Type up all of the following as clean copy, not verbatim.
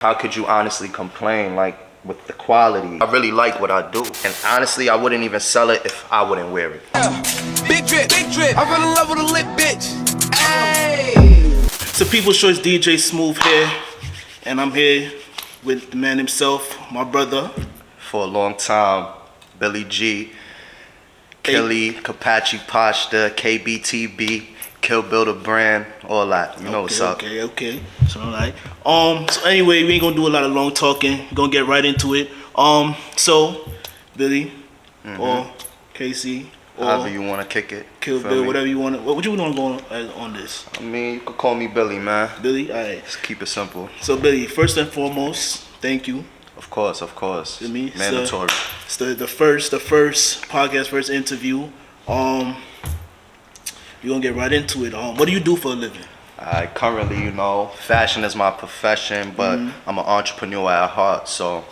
How could you honestly complain, like, with the quality? I really like what I do, and honestly, I wouldn't even sell it if I wouldn't wear it. Yeah. Big drip. I fell in love with a lit bitch. Hey. So People's Choice DJ Smooth here, and I'm here with the man himself, my brother. For a long time, Billy G, Killy, Kapachi Pashta, KBTB, Kill Build a Brand, all that. You know what's up. Okay. So like, so anyway, we ain't gonna do a lot of long talking. We're gonna get right into it. So Billy, or Casey, or however you want to kick it. Kill Bill, whatever you want. What you want to go on this? I mean, you could call me Billy, man. Billy, all right. Just keep it simple. So Billy, first and foremost, thank you. Of course. To me, mandatory. It's the first podcast, first interview. We're gonna get right into it. What do you do for a living? Currently, fashion is my profession, but I'm an entrepreneur at heart, so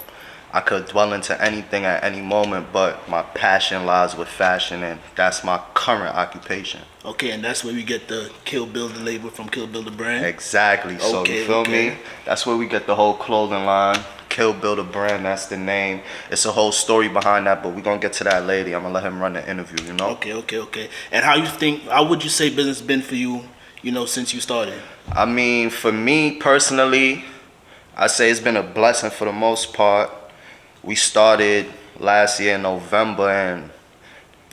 I could dwell into anything at any moment, but my passion lies with fashion, and that's my current occupation. Okay, and that's where we get the Kill Build the label from Kill Build the Brand? Exactly. So you feel me? That's where we get the whole clothing line. Kill Build a Brand, that's the name. It's a whole story behind that, but we're gonna get to that later. I'm gonna let him run the interview, Okay. And how would you say business been for you, since you started? I mean, for me personally, I say it's been a blessing for the most part. We started last year in November, and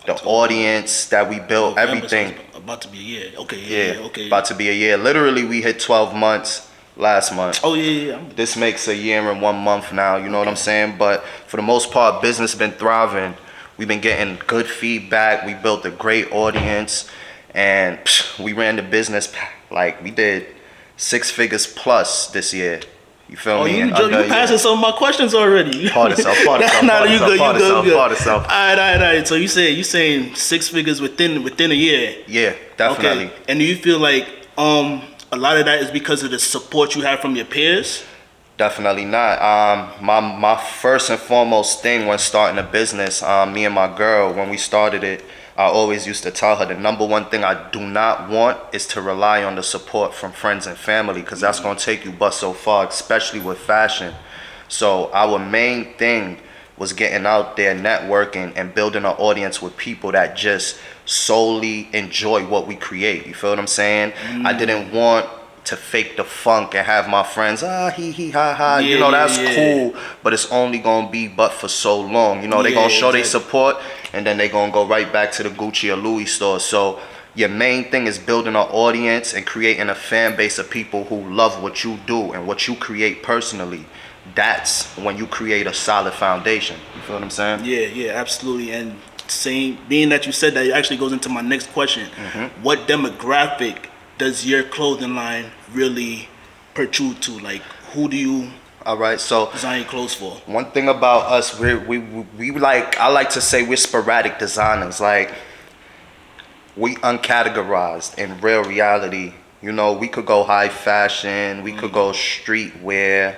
the audience that we built, November, everything. So about to be a year. Okay, yeah, about to be a year. Literally, we hit 12 months last month. Oh, yeah. This makes a year and 1 month now, you know what I'm saying? But for the most part, business been thriving. We've been getting good feedback. We built a great audience, and we ran the business like we did 6 figures plus this year. You feel me? You passing some of my questions already. Part of self. All right. So you saying 6 figures within a year? Yeah, definitely. Okay. And do you feel like a lot of that is because of the support you have from your peers? Definitely not. My first and foremost thing when starting a business, me and my girl, when we started it, I always used to tell her the number one thing I do not want is to rely on the support from friends and family, because that's going to take you but so far, especially with fashion. So our main thing was getting out there, networking, and building an audience with people that just solely enjoy what we create. You feel what I'm saying? I didn't want to fake the funk and have my friends, hee ha ha, that's cool, but it's only gonna be but for so long. They gonna show their support, and then they gonna go right back to the Gucci or Louis store. So your main thing is building an audience and creating a fan base of people who love what you do and what you create personally. That's when you create a solid foundation. You feel what I'm saying? Yeah, absolutely. And being that you said that, it actually goes into my next question. What demographic does your clothing line really protrude to? Like, who do you design your clothes for? One thing about us, I like to say we're sporadic designers. Like, we uncategorized in real reality. We could go high fashion, we could go streetwear,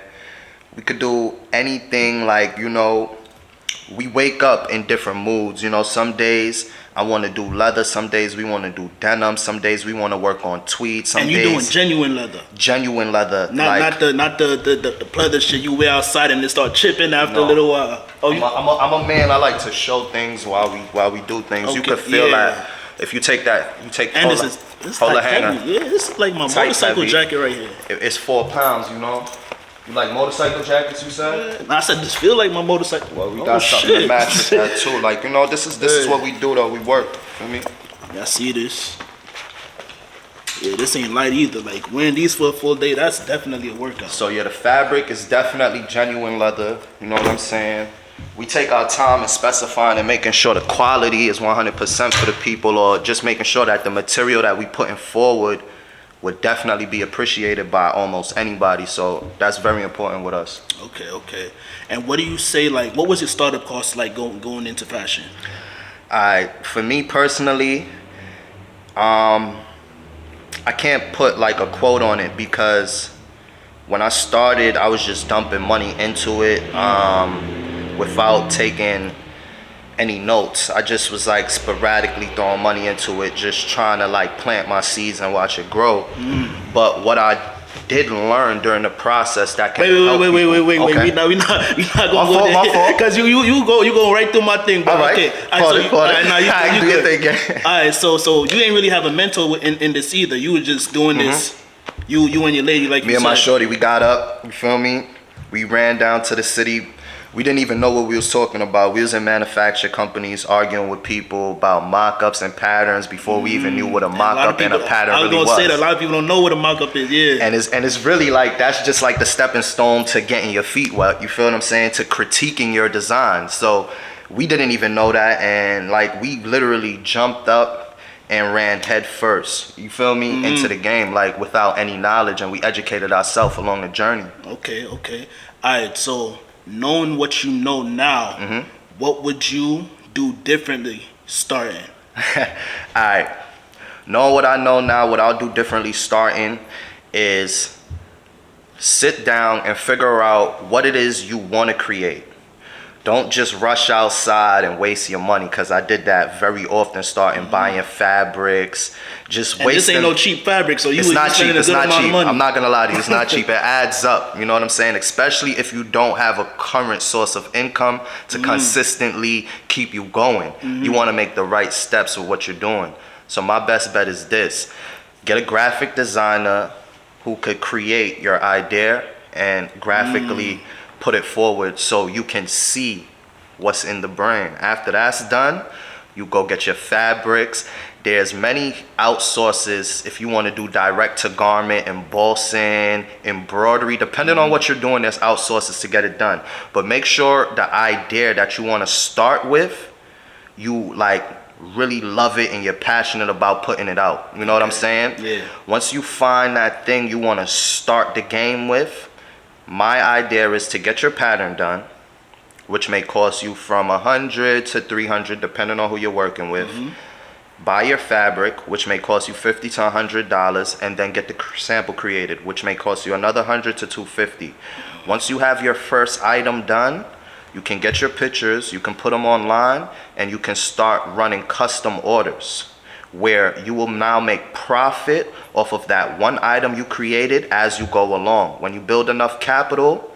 we could do anything. Like, we wake up in different moods. Some days I want to do leather, some days we want to do denim, some days we want to work on tweed, and you doing genuine leather. Genuine leather. Not the pleather shit you wear outside and it start chipping after a little while. I'm a man. I like to show things while we do things. You could feel that if you take and hold the hanger. Yeah, this is like my motorcycle jacket right here. It's 4 pounds, You like motorcycle jackets, you said? I said this feel like my motorcycle. Well, we got something to match with that too. Like, this is what we do though. We work. Feel me? I see this. Yeah, this ain't light either. Like, wearing these for a full day, that's definitely a workout. So yeah, the fabric is definitely genuine leather. You know what I'm saying? We take our time in specifying and making sure the quality is 100% for the people, or just making sure that the material that we putting forward would definitely be appreciated by almost anybody. So that's very important with us. Okay. And what do you say, like, what was your startup cost like going into fashion? For me personally, I can't put like a quote on it, because when I started, I was just dumping money into it without taking any notes. I just was like sporadically throwing money into it, just trying to like plant my seeds and watch it grow. But what I did learn during the process that can help Wait. people. Okay. We not My gonna fault, go my there fault. because you go right through my thing. But All right. okay, Call it. all right, now You do your thing, yeah. All right, so you ain't really have a mentor in this either. You were just doing this. You and your lady, like Me you and said. my shorty, we got up, you feel me? We ran down to the city. We didn't even know what we was talking about. We was in manufacturer companies arguing with people about mock-ups and patterns before we even knew what a mock-up and a pattern really was. I was gonna say that a lot of people don't know what a mock-up is, yeah. And it's really like, that's just like the stepping stone to getting your feet wet, you feel what I'm saying? To critiquing your design. So we didn't even know that, and like we literally jumped up and ran head first, you feel me, into the game, like without any knowledge, and we educated ourselves along the journey. Okay. All right, so knowing what you know now, what would you do differently starting? Alright, knowing what I know now, what I'll do differently starting is sit down and figure out what it is you want to create. Don't just rush outside and waste your money, because I did that very often, starting buying fabrics, just And wasting. this ain't no cheap fabric, so you It's would not be cheap. spending a It's good not amount of cheap. money. I'm not gonna lie to you. It's not cheap. It adds up. You know what I'm saying? Especially if you don't have a current source of income to consistently keep you going. You want to make the right steps with what you're doing. So my best bet is this: get a graphic designer who could create your idea and graphically put it forward so you can see what's in the brain. After that's done, you go get your fabrics. There's many outsources if you want to do direct to garment, embossing, embroidery. Depending on what you're doing, there's outsources to get it done. But make sure the idea that you want to start with, you like really love it and you're passionate about putting it out. You know what I'm saying? Yeah. Once you find that thing you want to start the game with, my idea is to get your pattern done, which may cost you from $100 to $300 depending on who you're working with. Buy your fabric, which may cost you $50 to $100, and then get the sample created, which may cost you another $100 to $250. Once you have your first item done, you can get your pictures, you can put them online, and you can start running custom orders where you will now make profit off of that one item you created as you go along. When you build enough capital,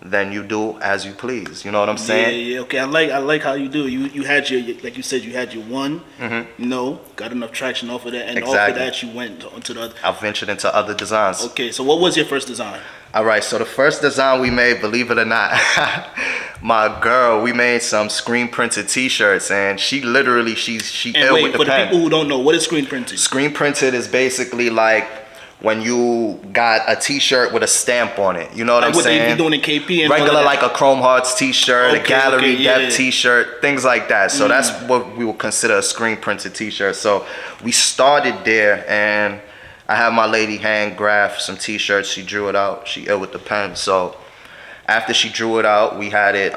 then you do as you please. You know what I'm saying? Yeah. Okay, I like how you do. You had your, like you said, you had your one. You know, got enough traction off of that, and off of Exactly. that you went onto the other. I ventured into other designs. Okay, so what was your first design? All right, so the first design we made, believe it or not, my girl, we made some screen printed T-shirts, and she literally, she And ill wait, with the for the pen. people who don't know, what is screen printing? Screen printed is basically like when you got a T-shirt with a stamp on it. You know what Like I'm what they saying? be doing in KP and all Regular of that? like a Chrome Hearts T-shirt, Okay, a Gallery okay, yeah. Depth T-shirt, things like that. So that's what we would consider a screen printed T-shirt. So we started there, and I had my lady hand graph some T-shirts. She drew it out. She ill with the pen. So after she drew it out, we had it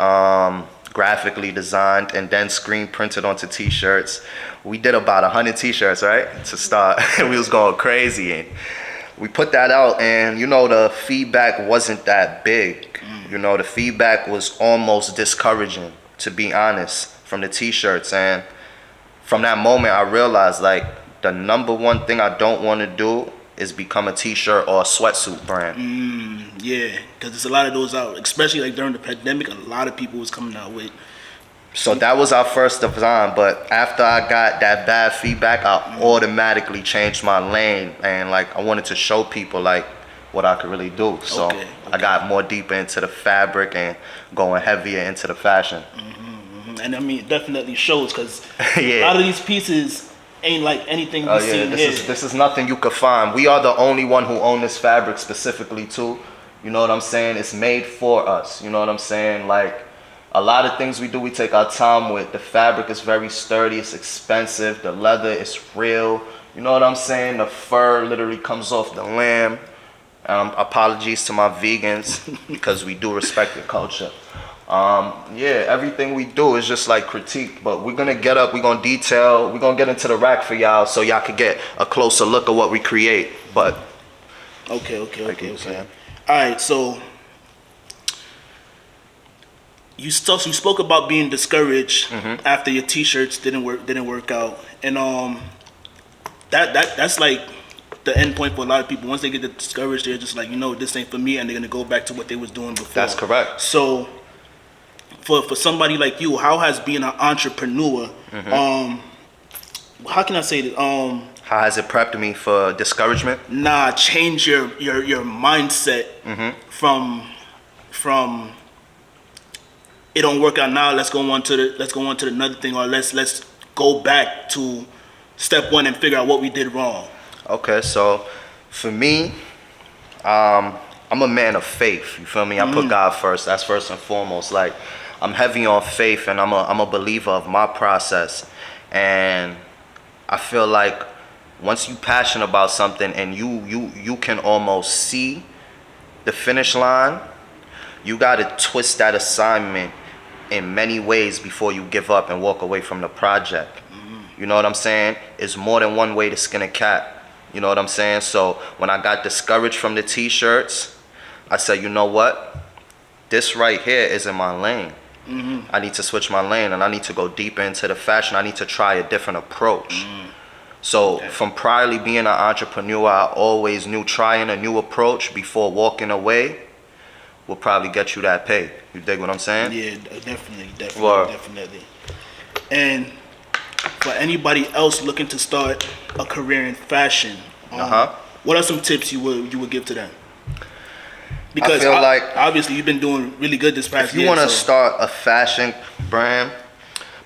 graphically designed and then screen printed onto T-shirts. We did about 100 T-shirts, right, to start. We was going crazy, and we put that out, and you know, the feedback wasn't that big. You know, the feedback was almost discouraging, to be honest, from the T-shirts. And from that moment, I realized like the number one thing I don't want to do is become a T-shirt or a sweatsuit brand. Yeah, because there's a lot of those out, especially like during the pandemic. A lot of people was coming out with. So that was our first design, but after I got that bad feedback, I automatically changed my lane, and like I wanted to show people like what I could really do. So Okay. I got more deeper into the fabric and going heavier into the fashion. And I mean, it definitely shows because Yeah. a lot of these pieces ain't like anything we Oh see yeah, here. this is nothing you could find. We are the only one who own this fabric specifically too. You know what I'm saying? It's made for us. You know what I'm saying? Like a lot of things we do, we take our time with. The fabric is very sturdy. It's expensive. The leather is real. You know what I'm saying? The fur literally comes off the lamb. Apologies to my vegans because we do respect the culture. Yeah, everything we do is just like critique, but we're gonna get up, we're gonna detail, we're gonna get into the rack for y'all so y'all can get a closer look at what we create. But Okay. Like you were saying. All right, so you spoke about being discouraged after your T-shirts didn't work out, and that's like the end point for a lot of people. Once they get discouraged, they're just like, this ain't for me, and they're gonna go back to what they was doing before. That's correct. So, for somebody like you, how has being an entrepreneur, how can I say this? How has it prepped me for discouragement? Change your mindset from it don't work out now. Let's go on to the another thing, or let's go back to step one and figure out what we did wrong. Okay, so for me, I'm a man of faith. You feel me? I put God first. That's first and foremost. Like, I'm heavy on faith, and I'm a believer of my process. And I feel like once you passionate about something and you can almost see the finish line, you gotta twist that assignment in many ways before you give up and walk away from the project. You know what I'm saying? It's more than one way to skin a cat. You know what I'm saying? So when I got discouraged from the t-shirts, I said, you know what? This right here isn't my lane. I need to switch my lane, and I need to go deeper into the fashion. I need to try a different approach. So from priorly being an entrepreneur, I always knew trying a new approach before walking away will probably get you that pay. You dig what I'm saying? Yeah, definitely. And for anybody else looking to start a career in fashion, what are some tips you would give to them? Because I feel like obviously you've been doing really good this past year. If you want to start a fashion brand,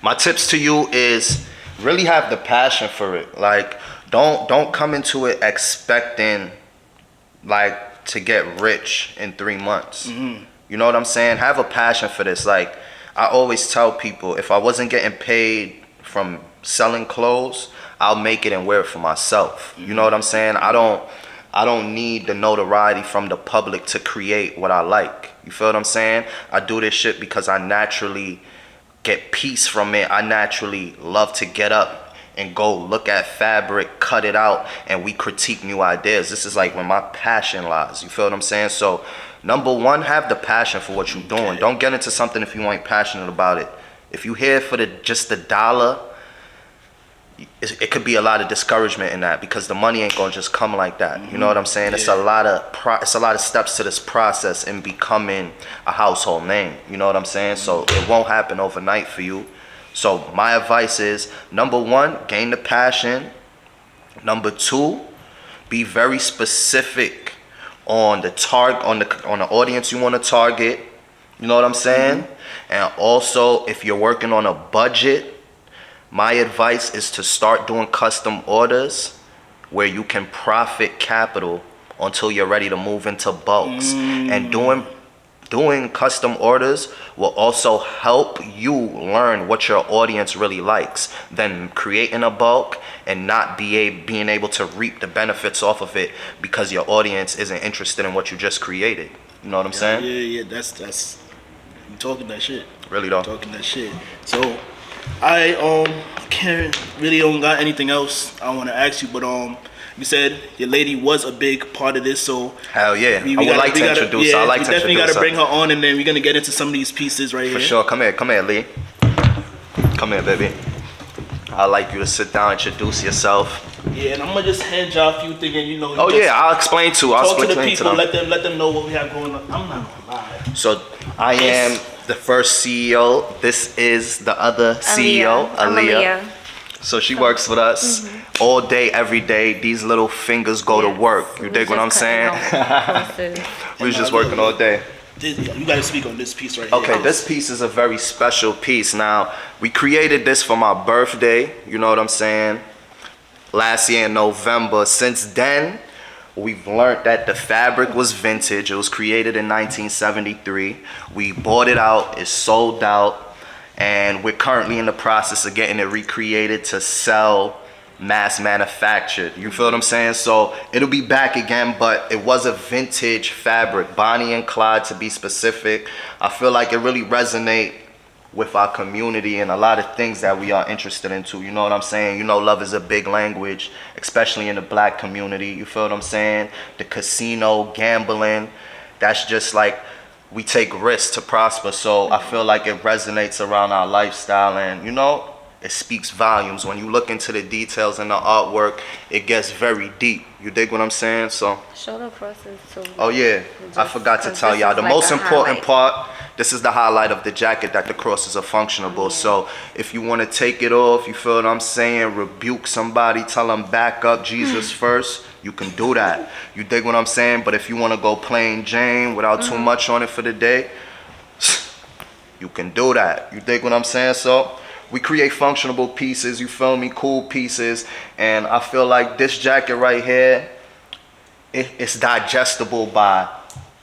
my tips to you is really have the passion for it. Like, don't come into it expecting like to get rich in 3 months. You know what I'm saying? Have a passion for this. Like, I always tell people, if I wasn't getting paid from selling clothes, I'll make it and wear it for myself. You know what I'm saying? I don't need the notoriety from the public to create what I like. You feel what I'm saying? I do this shit because I naturally get peace from it. I naturally love to get up and go look at fabric, cut it out, and we critique new ideas. This is like where my passion lies. You feel what I'm saying? So, number one, have the passion for what you're doing. Don't get into something if you ain't passionate about it. If you here for just the dollar, it could be a lot of discouragement in that, because the money ain't gonna just come like that. You know what I'm saying? It's a lot of steps to this process in becoming a household name. You know what I'm saying? So it won't happen overnight for you. So my advice is, number one, gain the passion. Number two, be very specific on the on the audience you want to target. You know what I'm saying? And also, if you're working on a budget, my advice is to start doing custom orders where you can profit capital until you're ready to move into bulks. And doing custom orders will also help you learn what your audience really likes, than creating a bulk and not being able to reap the benefits off of it because your audience isn't interested in what you just created. You know what I'm saying? Yeah, that's you talking that shit. Really though. Talking that shit. So I don't got anything else I want to ask you, but you said your lady was a big part of this, so hell yeah, I would like to introduce her. I like to definitely introduce gotta her. bring her on, and then we're gonna get into some of these pieces right here. For sure. Come here, Lee. Come here, baby. I'd like you to sit down, introduce yourself. Yeah, and I'm gonna just hand y'all a few things, and I'll explain to. Talk to the people, let them know what we have going on. I'm not gonna lie. So I am the first CEO. This is the other CEO, Aaliyah. So she works with us all day, every day. These little fingers go to work. You dig what I'm saying? We was just working all day. You gotta speak on this piece right here. Okay, this piece is a very special piece. Now, we created this for my birthday. You know what I'm saying? Last year in November. Since then, we've learned that the fabric was vintage. It was created in 1973. We bought it out. It's sold out. And we're currently in the process of getting it recreated to sell mass manufactured. You feel what I'm saying? So it'll be back again, but it was a vintage fabric. Bonnie and Clyde, to be specific. I feel like it really resonate with our community and a lot of things that we are interested into. You know what I'm saying? You know, love is a big language, especially in the black community. You feel what I'm saying? The casino, gambling, that's just like, we take risks to prosper. So I feel like it resonates around our lifestyle, and it speaks volumes. When you look into the details and the artwork, it gets very deep. You dig what I'm saying? So. Show the crosses too. Oh yeah, I forgot to tell y'all. The most important part, this is the highlight of the jacket, that the crosses are functionable. So if you want to take it off, you feel what I'm saying, rebuke somebody, tell them back up Jesus first, you can do that. You dig what I'm saying? But if you want to go plain Jane without too much on it for the day, you can do that. You dig what I'm saying? So we create functional pieces, you feel me, cool pieces. And I feel like this jacket right here, it's digestible by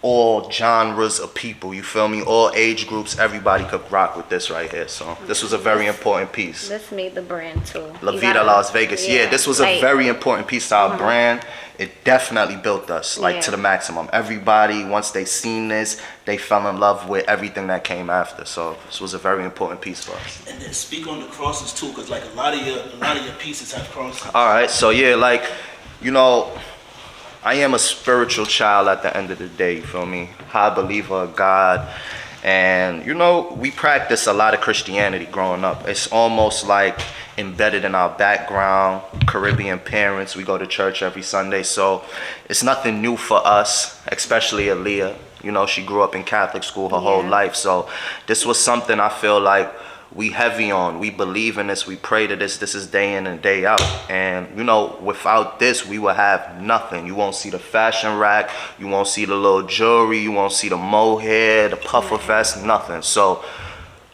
all genres of people, you feel me? All age groups, everybody could rock with this right here. So this was a very important piece. This made the brand too. La Vida Las Vegas. Yeah, this was a very important piece to our brand. It definitely built us to the maximum. Everybody, once they seen this, they fell in love with everything that came after. So this was a very important piece for us. And then speak on the crosses too, because like a lot of your pieces have crosses. All right, so yeah, like, you know, I am a spiritual child at the end of the day, you feel me? High believer of God. And, you know, we practice a lot of Christianity growing up. It's almost like embedded in our background. Caribbean parents, we go to church every Sunday. So it's nothing new for us, especially Aaliyah. You know, she grew up in Catholic school her whole life. So this was something I feel like we heavy on. We believe in this. We pray to this. This is day in and day out. And, you know, without this, we will have nothing. You won't see the fashion rack. You won't see the little jewelry. You won't see the mohair, the puffer vest, nothing. So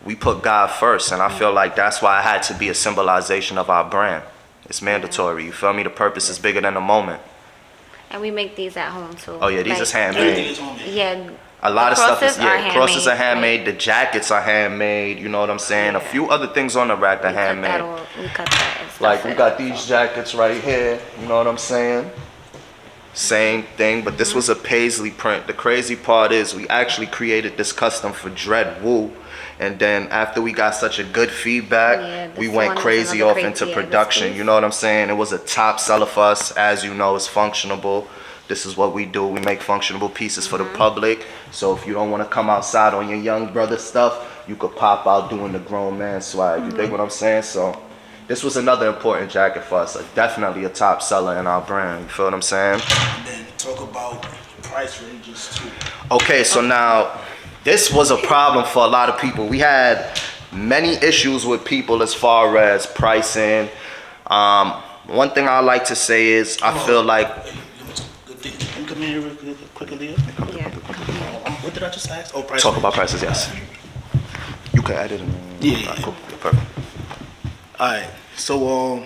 we put God first. And I feel like that's why it had to be a symbolization of our brand. It's mandatory. You feel me? The purpose is bigger than the moment. And we make these at home too. Oh, yeah. These is handmade. Yeah. A lot of stuff is, crosses are handmade. Right? The jackets are handmade. You know what I'm saying? A few other things on the rack are handmade. We cut that and stuff. Like we got these jackets right here. You know what I'm saying? Same thing, but this was a paisley print. The crazy part is we actually created this custom for Dread Woo. And then after we got such a good feedback, we went crazy off into production. You know what I'm saying? It was a top seller for us. As you know, it's functionable. This is what we do. We make functionable pieces for the public. So if you don't want to come outside on your young brother stuff, you could pop out doing the grown man swag. You dig what I'm saying? So this was another important jacket for us. Definitely a top seller in our brand. You feel what I'm saying? And then talk about price ranges too. Okay, so now this was a problem for a lot of people. We had many issues with people as far as pricing. One thing I like to say is I feel like... Can you come in here real quickly? Yeah. What did I just ask? Oh, price. Talk about prices, yes. You can edit it. Yeah. Cool. Perfect. All right. So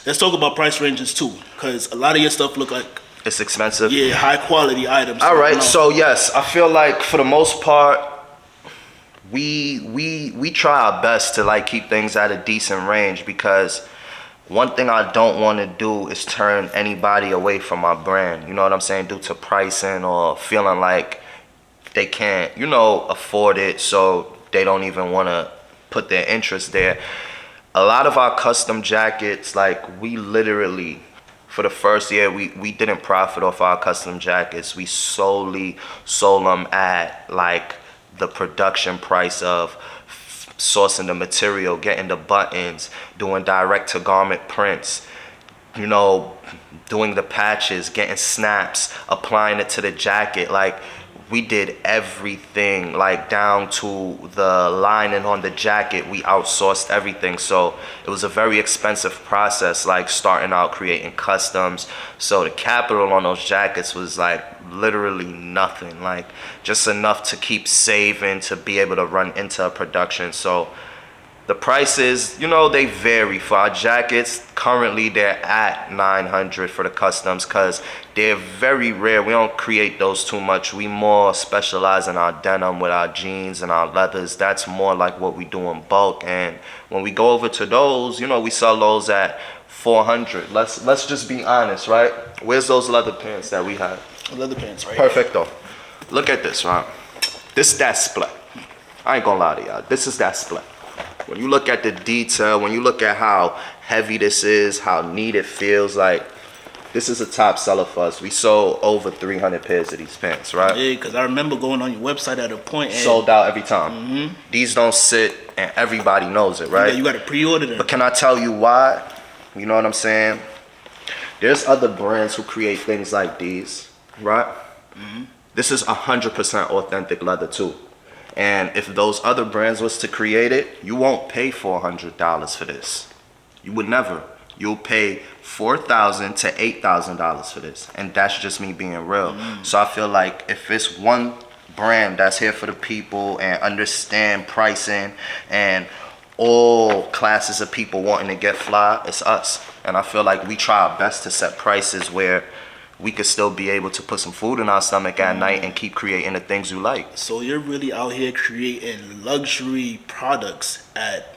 let's talk about price ranges too, because a lot of your stuff look like It's expensive. high quality items. All right. So yes, I feel like for the most part, we try our best to like keep things at a decent range, because one thing I don't want to do is turn anybody away from my brand. You know what I'm saying? Due to pricing or feeling like they can't, you know, afford it, so they don't even want to put their interest there. A lot of our custom jackets, like we literally, for the first year, we didn't profit off our custom jackets. We solely sold them at like the production price of sourcing the material, getting the buttons, doing direct to garment prints, you know, doing the patches, getting snaps, applying it to the jacket. Like we did everything, like down to the lining on the jacket. We outsourced everything. So it was a very expensive process, like starting out creating customs. So the capital on those jackets was like literally nothing, like just enough to keep saving to be able to run into a production. So the prices, you know, they vary. For our jackets, currently they're at $900 for the customs, because they're very rare. We don't create those too much. We more specialize in our denim with our jeans and our leathers. That's more like what we do in bulk. And when we go over to those, you know, we sell those at $400. Let's just be honest, right? Where's those leather pants that we have? Leather pants, right? Perfecto. Look at this, right? This is that split. I ain't gonna lie to y'all. This is that split. When you look at the detail, when you look at how heavy this is, how neat it feels, like This is a top seller for us. We sold over 300 pairs of these pants, right? Yeah, because I remember going on your website at a point and Sold out every time. These don't sit, and everybody knows it, right? yeah, you got to pre-order them. But can I tell you why? You know what I'm saying? There's other brands who create things like these, right? This is 100% authentic leather too. And if those other brands was to create it, you won't pay $400 for this. You would never. You'll pay $4,000 to $8,000 for this. And that's just me being real. So I feel like if it's one brand that's here for the people and understand pricing and all classes of people wanting to get fly, it's us. And I feel like we try our best to set prices where we could still be able to put some food in our stomach at night and keep creating the things we like. So you're really out here creating luxury products at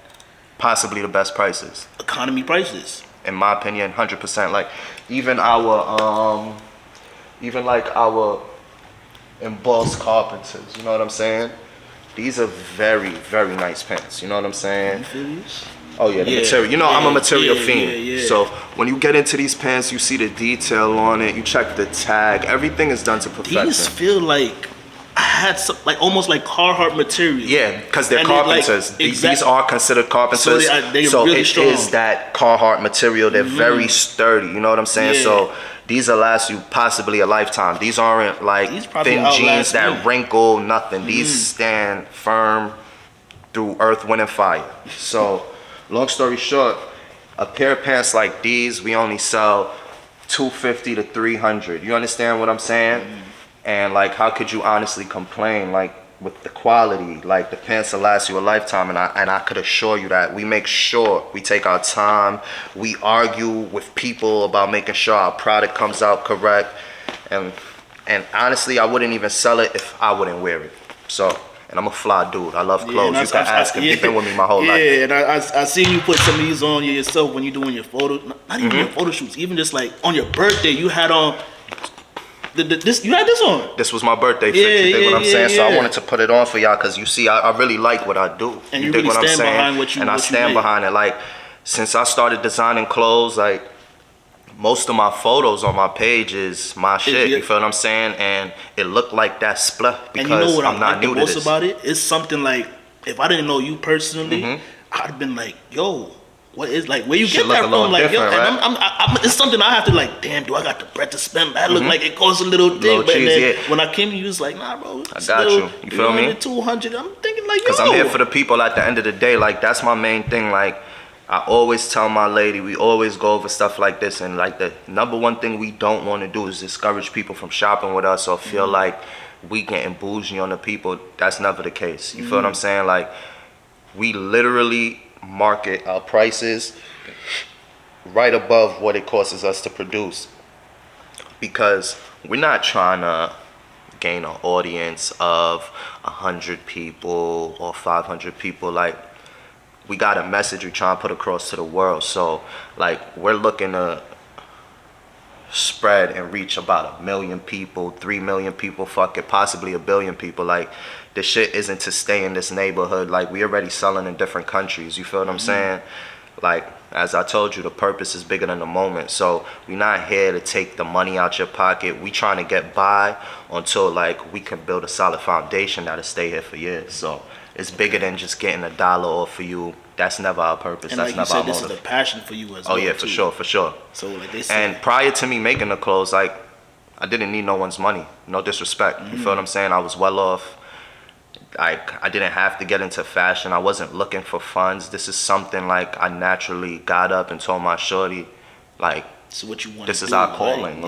Possibly the best prices. economy prices. In my opinion, 100%. Like even our embossed carpenters, you know what I'm saying? These are very, very nice pants, you know what I'm saying? You feel this? Oh yeah, the Yeah, material. You know, I'm a yeah, material yeah, fiend. yeah. So when you get into these pants, you see the detail on it, you check the tag, everything is done to perfection. These feel like I had some, like almost like Carhartt material. Yeah, because they're And they, like, carpenters. These exact- are considered carpenters. So they're So really it strong. is that Carhartt material. They're very sturdy. You know what I'm saying? Yeah. So these will last you possibly a lifetime. These aren't like These probably thin outlast jeans that me. wrinkle, nothing. These stand firm through earth, wind, and fire. So long story short, a pair of pants like these, we only sell $250 to $300. You understand what I'm saying? And like, how could you honestly complain? Like with the quality, like the pants will last you a lifetime, and I could assure you that we make sure we take our time. We argue with people about making sure our product comes out correct, and honestly, I wouldn't even sell it if I wouldn't wear it. So, and I'm a fly dude. I love clothes. You can ask him. You've been with me my whole life. Yeah, and I seen you put some of these on yourself when you're doing your photo, not even your photo shoots, even just like on your birthday, you had on this. You had this on. This was my birthday fix. Yeah, You dig what I'm yeah, saying? So I yeah. wanted to put it on for y'all because you see, I really like what I do. And you dig really what I'm stand saying? behind what you- And I what you stand make. behind it. Like since I started designing clothes, like most of my photos on my page is my shit. yeah. You feel what I'm saying? And it looked like that split And because you know what I'm I not like the new to most this. about it? It's something like if I didn't know you personally, I'd have been like, yo. What is like where you Should get look that a little from? Like, yo, different, and right? I'm, it's something I have to like. Damn, do I got the bread to spend? That look like it costs a little thing, Little but cheese, then yeah. when I came, you was like, nah, bro. I got you. You feel me? 200. I'm thinking like, yo. Because I'm here for the people at the end of the day. Like, that's my main thing. Like, I always tell my lady, we always go over stuff like this. And, like, the number one thing we don't want to do is discourage people from shopping with us or feel like we getting bougie on the people. That's never the case. You feel what I'm saying? Like, we literally market our prices right above what it costs us to produce. Because we're not trying to gain an audience of 100 people or 500 people. Like, we got a message we're trying to put across to the world. So, like, we're looking to spread and reach about 1 million people, 3 million people, fuck it, possibly 1 billion people. Like, the shit isn't to stay in this neighborhood. Like, we already selling in different countries. You feel what I'm saying? Like, as I told you, the purpose is bigger than the moment. So we're not here to take the money out your pocket. We trying to get by until like we can build a solid foundation that'll stay here for years. So it's bigger than just getting $1 off for you. That's never our purpose. And That's like you never said, our this motive. is a passion for you as Oh well. yeah, for too. sure, for sure. So like they said, And prior to me making the clothes, like, I didn't need no one's money. No disrespect. You feel what I'm saying? I was well off. Like, I didn't have to get into fashion. I wasn't looking for funds. This is something like I naturally got up and told my shorty, like, this is what you want. this is our calling.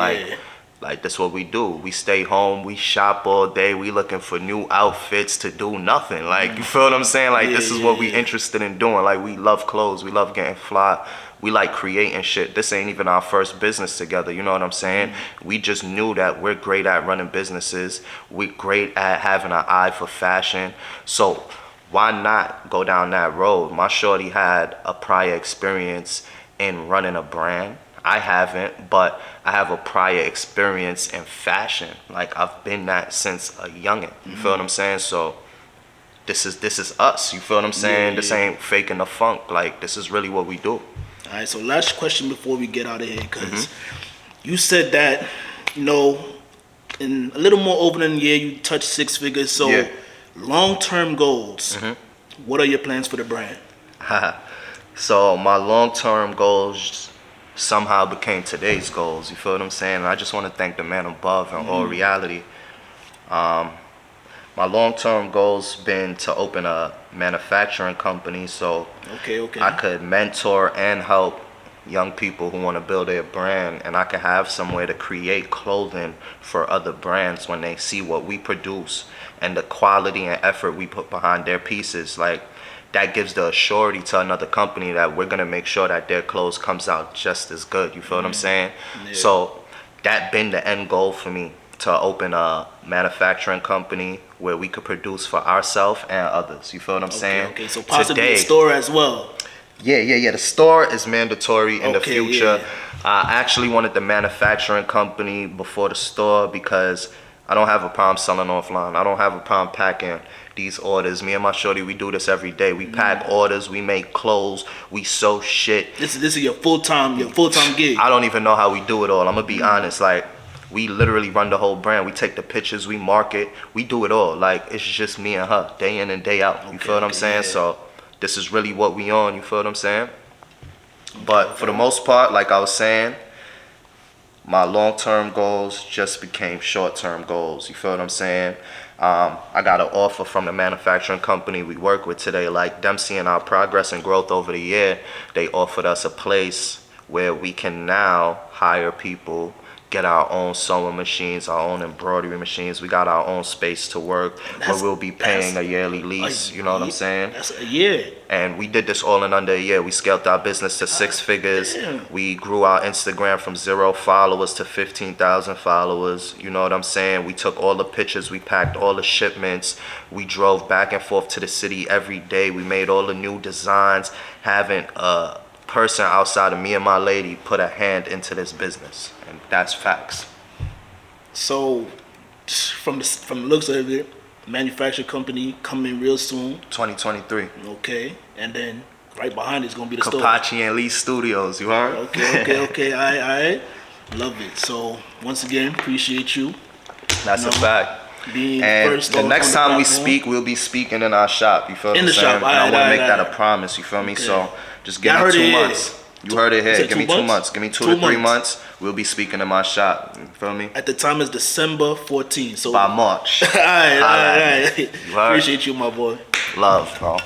Like this what we do. We stay home, we shop all day, we looking for new outfits to do nothing. Like, you feel what I'm saying? Like, this is what we interested in doing. Like, we love clothes, we love getting fly. We like creating shit. This ain't even our first business together, you know what I'm saying? We just knew that we're great at running businesses. We're great at having an eye for fashion. So why not go down that road? My shorty had a prior experience in running a brand. I haven't, but I have a prior experience in fashion. Like, I've been that since a youngin'. You feel what I'm saying? So this is us. You feel what I'm saying? Yeah, This yeah. ain't faking the funk. Like, this is really what we do. All right, so last question before we get out of here, because you said that, you know, in a little more over than a year, you touched 6 figures. So, Yeah. long-term goals. What are your plans for the brand? So my long-term goals somehow became today's goals. You feel what I'm saying? And I just want to thank the man above in all reality. My long-term goals been to open a manufacturing company so Okay. I could mentor and help young people who want to build their brand, and I could have somewhere to create clothing for other brands when they see what we produce and the quality and effort we put behind their pieces. Like, that gives the surety to another company that we're gonna make sure that their clothes comes out just as good. You feel what I'm saying? Yeah. So that been the end goal for me, to open a manufacturing company where we could produce for ourselves and others. You feel what I'm saying? Okay, so possibly Today, a store as well. yeah. The store is mandatory in the Okay, future. yeah. I actually wanted the manufacturing company before the store because I don't have a problem selling offline. I don't have a problem packing these orders. Me and my shorty, we do this every day. We pack orders, we make clothes, we sew shit. This is your full-time gig. I don't even know how we do it all. I'm gonna be honest. Like, we literally run the whole brand. We take the pictures, we market, we do it all. Like, it's just me and her, day in and day out. You feel what I'm saying? yeah. So this is really what we on. You feel what I'm saying? But for the most part, like I was saying, my long-term goals just became short-term goals. You feel what I'm saying? I got an offer from the manufacturing company we work with today. Like, them seeing our progress and growth over the year, they offered us a place where we can now hire people, get our own sewing machines, our own embroidery machines. We got our own space to work where we'll be paying a yearly lease. You know what I'm saying? That's a year. And we did this all in under a year. We scaled our business to 6 figures. damn. We grew our Instagram from 0 followers to 15,000 followers. You know what I'm saying? We took all the pictures. We packed all the shipments. We drove back and forth to the city every day. We made all the new designs. Having a person outside of me and my lady put a hand into this business. And that's facts. So, from the looks of it, manufacturing company coming real soon. 2023. Okay, and then right behind it's gonna be the store. Kapachi and Lee Studios. You heard? Okay. All right. Love it. So once again, appreciate you. That's a fact. Being And first the on next the time we platform. speak, we'll be speaking in our shop. You feel what In I'm the saying? shop. And I want to make that a Alright. promise. You feel me? Okay. So just give Yeah, I me heard 2 it here. months. You heard it You here. said Give 2 me 2 months? months. Give me 2 2 to 3 months. months. We'll be speaking in my shop. You feel me? At the time it's December 14th. So By March. all right. You heard? Appreciate you, my boy. Love, bro.